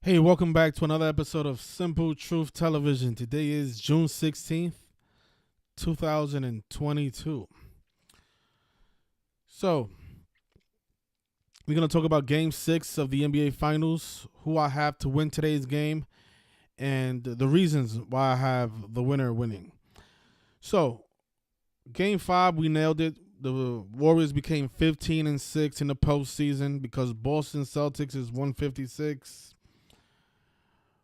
Hey, welcome back to another episode of Simple Truth Television. Today is June 16th, 2022. So, we're going to talk about Game 6 of the NBA Finals, who I have to win today's game, and the reasons why I have the winner winning. So, Game 5, we nailed it. The Warriors became 15-6 in the postseason because Boston Celtics is 156.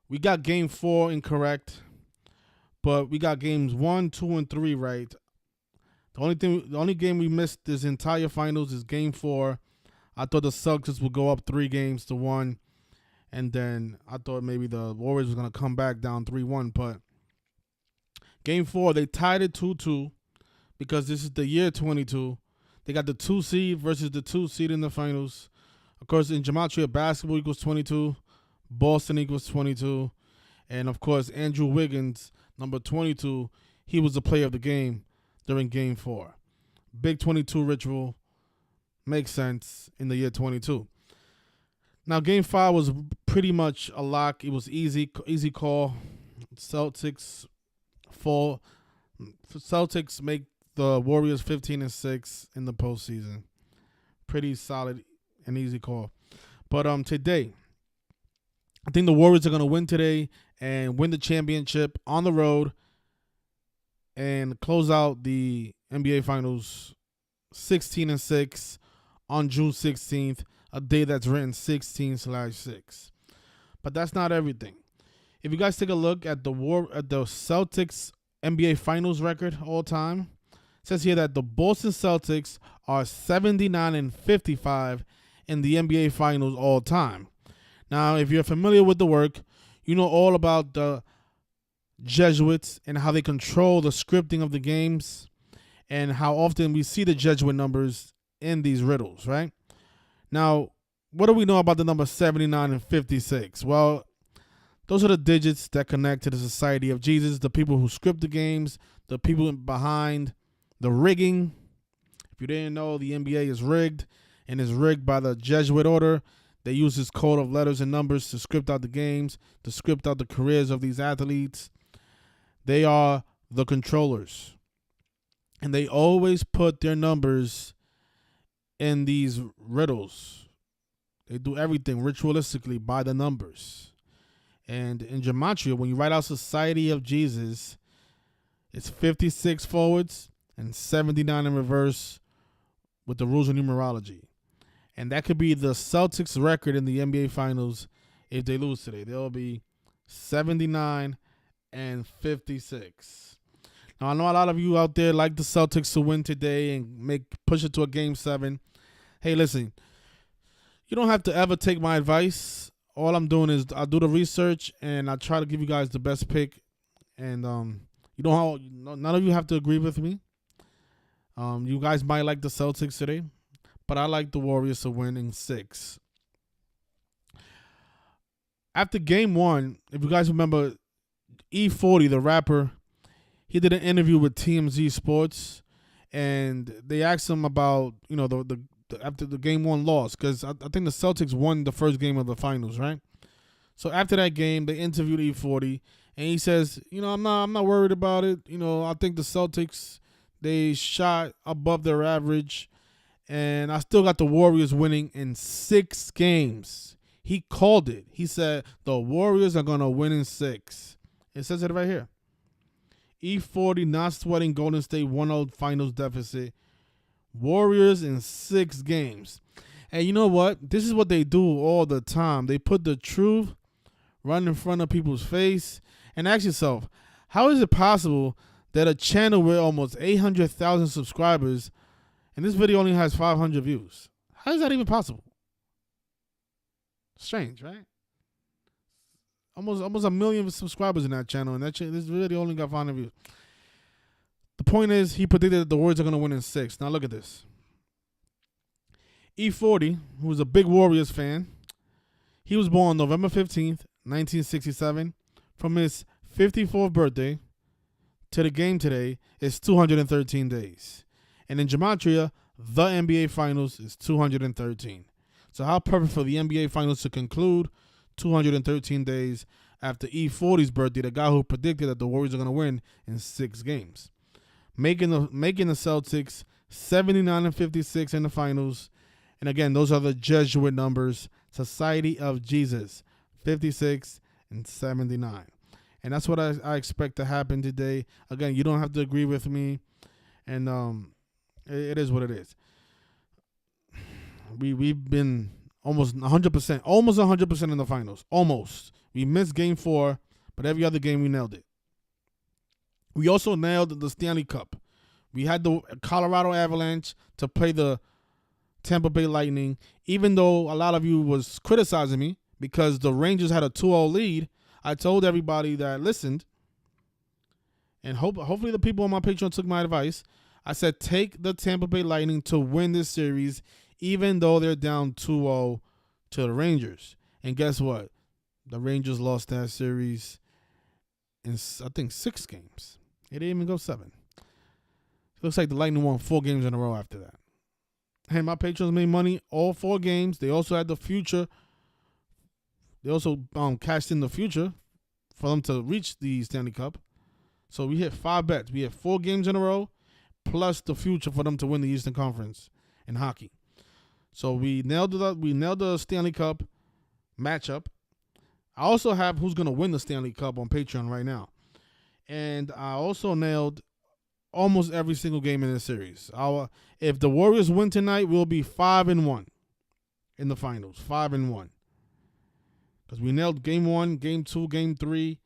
We got Game 4 incorrect, but we got games 1, 2, and 3 right. The only game we missed this entire finals is Game 4. I thought the Celtics would go up 3-1, and then I thought maybe the Warriors were gonna come back down 3-1. But Game 4, they tied it 2-2 because this is the year 22. They got the 2 seed versus the 2 seed in the finals. Of course, in gematria, basketball equals 22. Boston equals 22. And, of course, Andrew Wiggins, number 22, he was the player of the game during Game 4. Big 22 ritual. Makes sense in the year 22. Now, Game 5 was pretty much a lock. It was easy call. Celtics fall. Celtics make the Warriors 15-6 in the postseason. Pretty solid and easy call. But today, I think the Warriors are going to win today and win the championship on the road and close out the NBA Finals 16-6 on June 16th, a day that's written 16/6. But that's not everything. If you guys take a look at the Celtics NBA Finals record all time, it says here that the Boston Celtics are 79-55 in the NBA Finals all time. Now, if you're familiar with the work, you know all about the Jesuits and how they control the scripting of the games and how often we see the Jesuit numbers in these riddles, right? Now, what do we know about the number 79 and 56? Well, those are the digits that connect to the Society of Jesus, the people who script the games, the people behind the rigging. If you didn't know, the NBA is rigged and is rigged by the Jesuit order. They use this code of letters and numbers to script out the games, to script out the careers of these athletes. They are the controllers. And they always put their numbers in these riddles. They do everything ritualistically by the numbers. And in gematria, when you write out Society of Jesus, it's 56 forwards and 79 in reverse with the rules of numerology. And that could be the Celtics record in the NBA Finals if they lose today. They'll be 79-56. Now, I know a lot of you out there like the Celtics to win today and push it to a Game 7. Hey, listen, you don't have to ever take my advice. All I'm doing is I do the research and I try to give you guys the best pick. And none of you have to agree with me. You guys might like the Celtics today, but I like the Warriors to win in 6. After Game 1, if you guys remember, E40, the rapper, he did an interview with TMZ Sports, and they asked him about, after the Game 1 loss, because I think the Celtics won the first game of the finals, right? So after that game, they interviewed E40, and he says, I'm not worried about it. I think the Celtics, they shot above their average. And I still got the Warriors winning in 6 games. He called it. He said the Warriors are going to win in 6. It says it right here. E40 not sweating Golden State 1-0 finals deficit. Warriors in 6 games. And you know what? This is what they do all the time. They put the truth right in front of people's face. And ask yourself, how is it possible that a channel with almost 800,000 subscribers and this video only has 500 views? How is that even possible? Strange, right? Almost a million subscribers in that channel, and this video only got 500 views. The point is, he predicted that the Warriors are going to win in 6. Now look at this. E40, who was a big Warriors fan, he was born November 15th, 1967. From his 54th birthday to the game today is 213 days. And in gematria, the NBA Finals is 213. So how perfect for the NBA Finals to conclude 213 days after E40's birthday, the guy who predicted that the Warriors are going to win in 6 games, making the Celtics 79-56 in the finals. And again, those are the Jesuit numbers. Society of Jesus, 56 and 79. And that's what I expect to happen today. Again, you don't have to agree with me. And it is what it is. We've been almost 100% in the finals. Almost. We missed game 4, but every other game we nailed it. We also nailed the Stanley Cup. We had the Colorado Avalanche to play the Tampa Bay Lightning, even though a lot of you was criticizing me because the Rangers had a 2-0 lead. I told everybody that listened, and hopefully the people on my Patreon took my advice. I said take the Tampa Bay Lightning to win this series, even though they're down 2-0 to the Rangers. And guess what? The Rangers lost that series in, I think, 6 games. It didn't even go 7. Looks like the Lightning won 4 games in a row after that. Hey, my patrons made money all 4 games. They also had the future. They also cashed in the future for them to reach the Stanley Cup. So we hit 5 bets. We hit 4 games in a row, plus the future for them to win the Eastern Conference in hockey. So we nailed the Stanley Cup matchup. I also have who's going to win the Stanley Cup on Patreon right now. And I also nailed almost every single game in this series. If the Warriors win tonight, we'll be 5-1 in the finals. 5-1. Because we nailed game 1, game 2, game 3,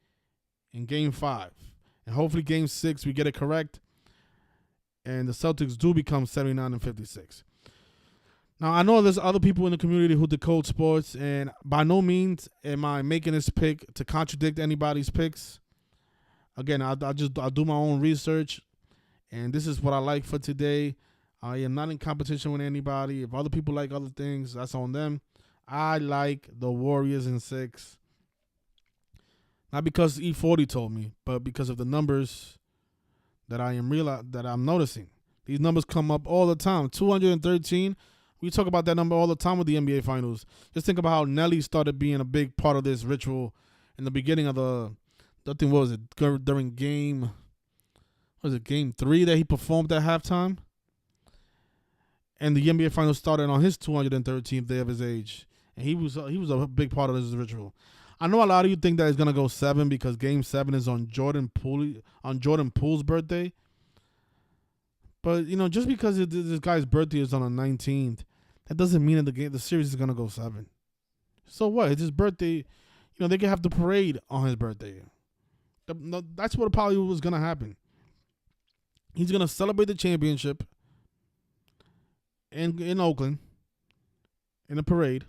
and game 5. And hopefully game 6 we get it correct. And the Celtics do become 79-56. Now, I know there's other people in the community who decode sports, and by no means am I making this pick to contradict anybody's picks. Again, I'll do my own research, and this is what I like for today. I am not in competition with anybody. If other people like other things, that's on them. I like the Warriors in 6. Not because E40 told me, but because of the numbers that I'm noticing. These numbers come up all the time. 213. We talk about that number all the time with the NBA Finals. Just think about how Nelly started being a big part of this ritual in the beginning of during game 3 that he performed at halftime? And the NBA Finals started on his 213th day of his age. And he was a big part of this ritual. I know a lot of you think that it's going to go 7 because game 7 is on Jordan Poole's birthday. But, just because this guy's birthday is on the 19th, that doesn't mean that the series is going to go 7. So what? It's his birthday. They can have the parade on his birthday. That's what probably was going to happen. He's going to celebrate the championship in Oakland in a parade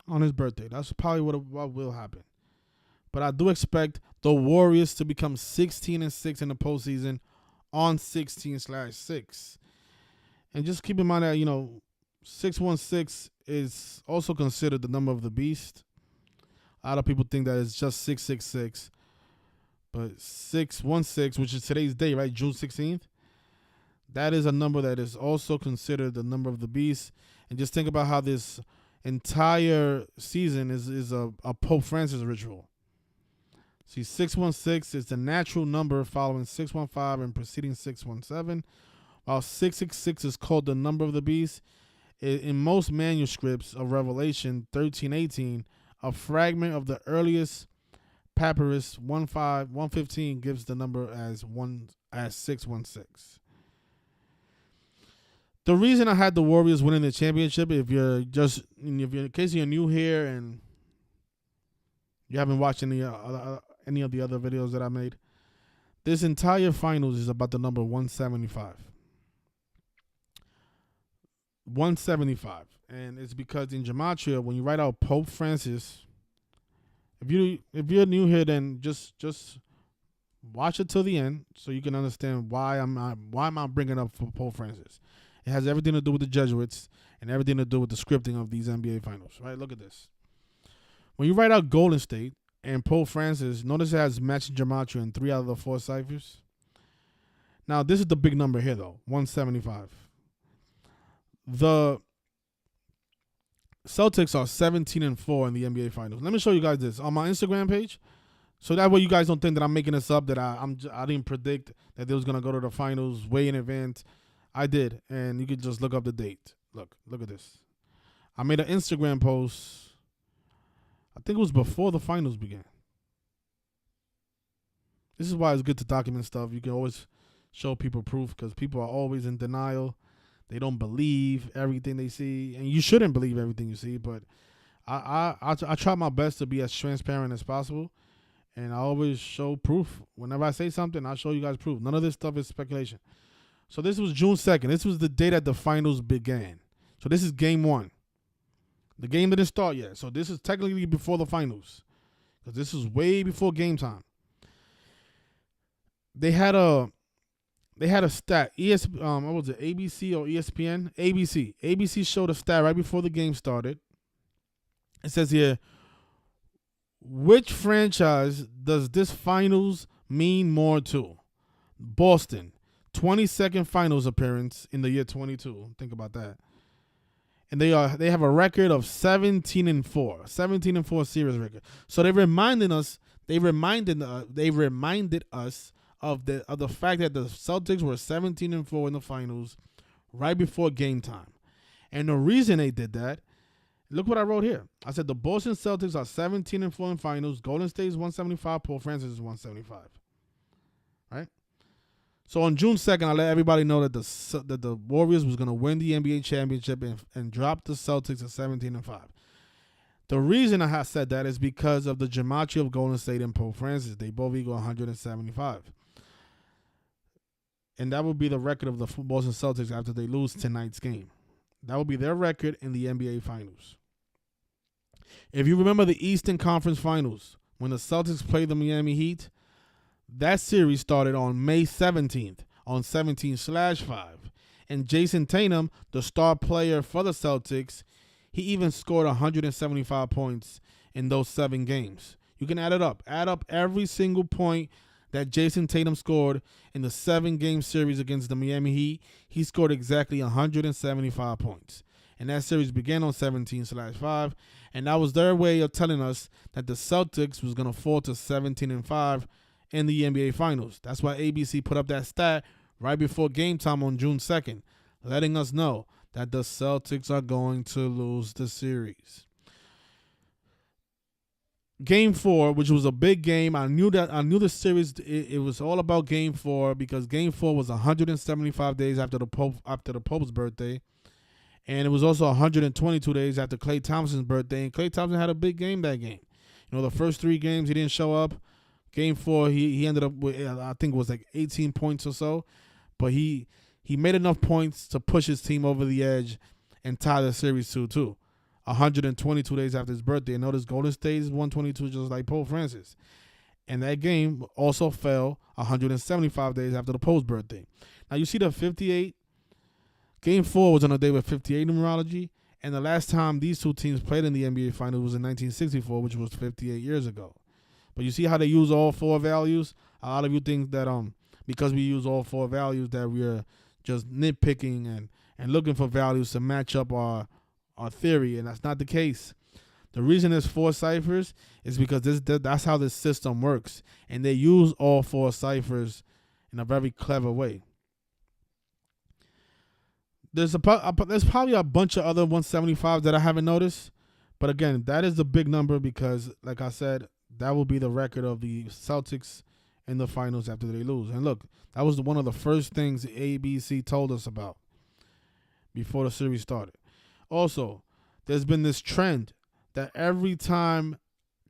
on his birthday. That's probably what will happen. But I do expect the Warriors to become 16-6 in the postseason on 16/6. And just keep in mind that, 616 is also considered the number of the beast. A lot of people think that it's just 666. But 616, which is today's day, right? June 16th. That is a number that is also considered the number of the beast. And just think about how this entire season is a Pope Francis ritual. See, 616 is the natural number following 615 and preceding 617, while 666 is called the number of the beast. In most manuscripts of Revelation 13:18, a fragment of the earliest papyrus 115 gives the number as 616. The reason I had the Warriors winning the championship, in case you're new here and you haven't watched any of the other videos that I made, this entire finals is about the number 175. 175. And it's because in Gematria, when you write out Pope Francis, if you're new here, then just watch it till the end so you can understand why I'm bringing up for Pope Francis. It has everything to do with the Jesuits and everything to do with the scripting of these NBA Finals. Right? Look at this. When you write out Golden State and Pope Francis, notice it has matching gematria in 3 out of the 4 ciphers. Now, this is the big number here, though, 175. The Celtics are 17-4 in the NBA Finals. Let me show you guys this on my Instagram page, so that way you guys don't think that I'm making this up. That I didn't predict that they was gonna go to the finals way in advance. I did, and you could just look up the date. Look at this. I made an Instagram post. I think it was before the finals began. This is why it's good to document stuff. You can always show people proof, because people are always in denial. They don't believe everything they see, and you shouldn't believe everything you see. But I try my best to be as transparent as possible, and I always show proof. Whenever I say something, I show you guys proof. None of this stuff is speculation. So this was June 2nd. This was the day that the finals began. So this is game 1. The game didn't start yet. So this is technically before the finals, because this is way before game time. They had a stat. What was it? ABC or ESPN? ABC. ABC showed a stat right before the game started. It says here, which franchise does this finals mean more to? Boston, 22nd finals appearance in the year 22. Think about that. And they have a record of 17-4. 17-4 series record. So they reminded us of the fact that the Celtics were 17-4 in the finals right before game time. And the reason they did that, look what I wrote here. I said the Boston Celtics are 17-4 in finals. Golden State is 175. Paul Francis is 175. Right? So on June 2nd, I let everybody know that the Warriors was going to win the NBA championship and drop the Celtics at 17-5. The reason I said that is because of the gematria of Golden State and Paul Francis. They both equal 175. And that would be the record of the Boston Celtics after they lose tonight's game. That would be their record in the NBA Finals. If you remember the Eastern Conference Finals, when the Celtics played the Miami Heat, that series started on May 17th, on 17/5. And Jason Tatum, the star player for the Celtics, he even scored 175 points in those 7 games. You can add it up. Add up every single point that Jason Tatum scored in the 7-game series against the Miami Heat. He scored exactly 175 points. And that series began on 17/5. And that was their way of telling us that the Celtics was going to fall to 17-5 in the NBA Finals. That's why ABC put up that stat right before game time on June 2nd, letting us know that the Celtics are going to lose the series. Game 4, which was a big game, I knew the series. It was all about Game 4 because Game 4 was 175 days after the Pope's birthday, and it was also 122 days after Klay Thompson's birthday. And Klay Thompson had a big game that game. You know, the first 3 games he didn't show up. Game 4, he ended up with, I think it was like 18 points or so, but he made enough points to push his team over the edge and tie the series 2-2. 122 days after his birthday. And notice Golden State is 122 just like Paul Francis. And that game also fell 175 days after the Pope's birthday. Now you see the 58. Game 4 was on a day with 58 numerology. And the last time these two teams played in the NBA Finals was in 1964, which was 58 years ago. But you see how they use all 4 values? A lot of you think that because we use all 4 values that we're just nitpicking and looking for values to match up our theory, and that's not the case. The reason there's 4 ciphers is because that's how this system works, and they use all 4 ciphers in a very clever way. There's probably a bunch of other 175s that I haven't noticed, but again, that is the big number because, like I said, that will be the record of the Celtics in the finals after they lose. And look, that was one of the first things the ABC told us about before the series started. Also, there's been this trend that every time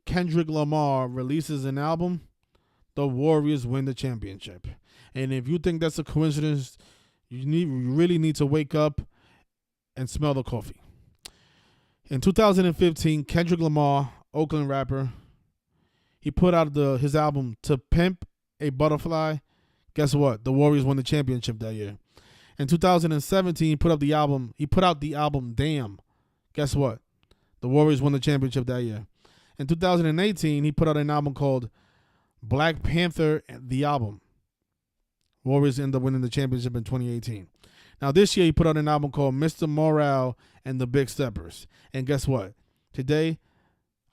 Kendrick Lamar releases an album, the Warriors win the championship. And if you think that's a coincidence, you really need to wake up and smell the coffee. In 2015, Kendrick Lamar, Oakland rapper, he put out his album To Pimp a Butterfly. Guess what? The Warriors won the championship that year. In 2017, he put out the album Damn. Guess what? The Warriors won the championship that year. In 2018, he put out an album called Black Panther, the album. Warriors end up winning the championship in 2018. Now this year he put out an album called Mr. Morale and the Big Steppers. And guess what? Today,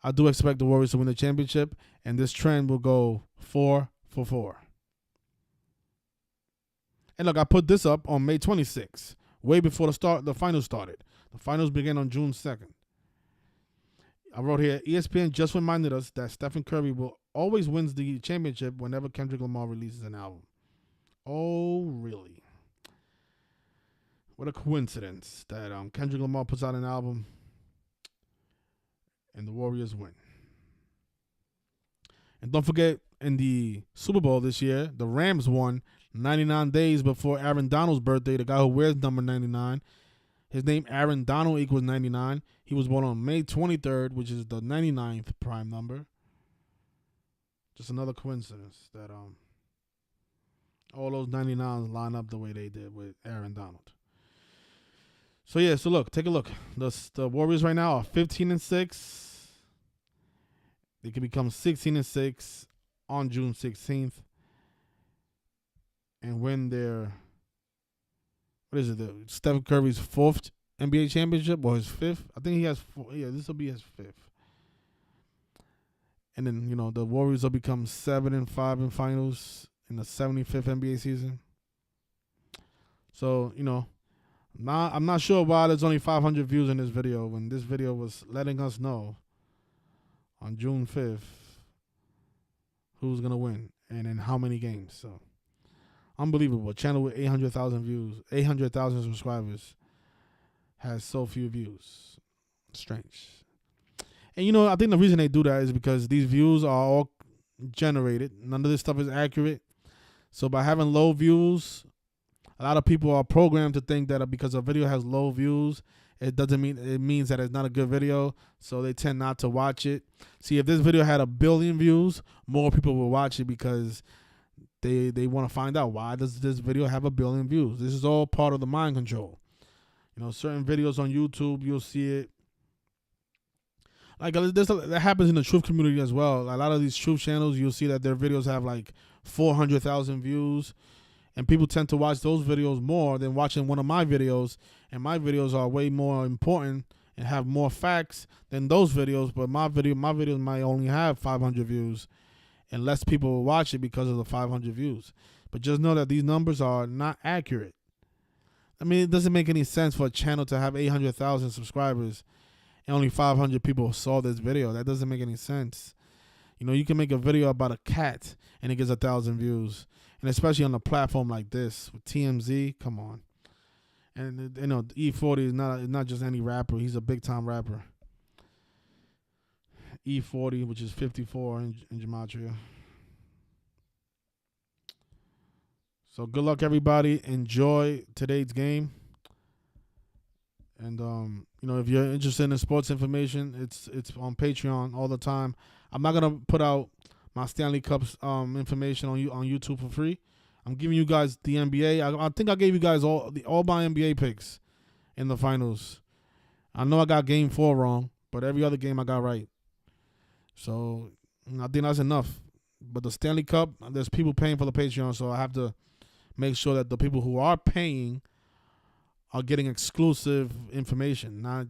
I do expect the Warriors to win the championship, and this trend will go 4 for 4. And look, I put this up on May 26th, way before the finals started. The finals began on June 2nd. I wrote here, ESPN just reminded us that Stephen Curry will always wins the championship whenever Kendrick Lamar releases an album. Oh, really? What a coincidence that Kendrick Lamar puts out an album and the Warriors win. And don't forget, in the Super Bowl this year, the Rams won 99 days before Aaron Donald's birthday, the guy who wears number 99. His name, Aaron Donald, equals 99. He was born on May 23rd, which is the 99th prime number. Just another coincidence that all those 99s line up the way they did with Aaron Donald. So yeah, so look, take a look. The Warriors right now are 15-6. They can become 16-6 on June 16th and win their, what is it, Stephen Curry's 4th NBA championship or his 5th? I think he has 4. Yeah, this will be his 5th. And then, the Warriors will become 7-5 in finals in the 75th NBA season. So, I'm not sure why there's only 500 views in this video when this video was letting us know on June 5th who's going to win and in how many games. So, unbelievable. A channel with 800,000 views, 800,000 subscribers has so few views. Strange. And, I think the reason they do that is because these views are all generated. None of this stuff is accurate. So, by having low views, a lot of people are programmed to think that because a video has low views, it means that it's not a good video, so they tend not to watch it. See, if this video had 1 billion views, more people will watch it because they want to find out, why does this video have 1 billion views? This is all part of the mind control. Certain videos on YouTube, you'll see it. Like, that happens in the truth community as well. A lot of these truth channels, you'll see that their videos have like 400,000 views. And people tend to watch those videos more than watching one of my videos. And my videos are way more important and have more facts than those videos. But my videos might only have 500 views. And less people will watch it because of the 500 views. But just know that these numbers are not accurate. I mean, it doesn't make any sense for a channel to have 800,000 subscribers and only 500 people saw this video. That doesn't make any sense. You can make a video about a cat and it gets 1,000 views. And especially on a platform like this with TMZ, come on. And E40 is not just any rapper; he's a big time rapper. E40, which is 54 in gematria. So good luck, everybody. Enjoy today's game. And if you're interested in sports information, it's on Patreon all the time. I'm not gonna put out my Stanley Cups information on YouTube for free. I'm giving you guys the NBA. I think I gave you guys all my NBA picks in the finals. I know I got game 4 wrong, but every other game I got right. So I think that's enough. But the Stanley Cup, there's people paying for the Patreon, so I have to make sure that the people who are paying are getting exclusive information. I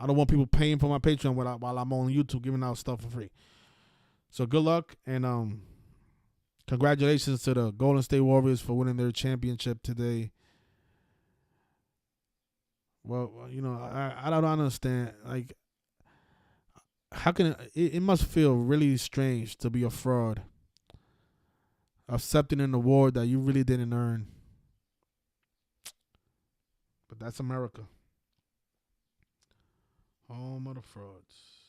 don't want people paying for my Patreon while I'm on YouTube giving out stuff for free. So good luck, and congratulations to the Golden State Warriors for winning their championship today. Well, I don't understand. Like, how can it must feel really strange to be a fraud, accepting an award that you really didn't earn. But that's America. Home of the frauds.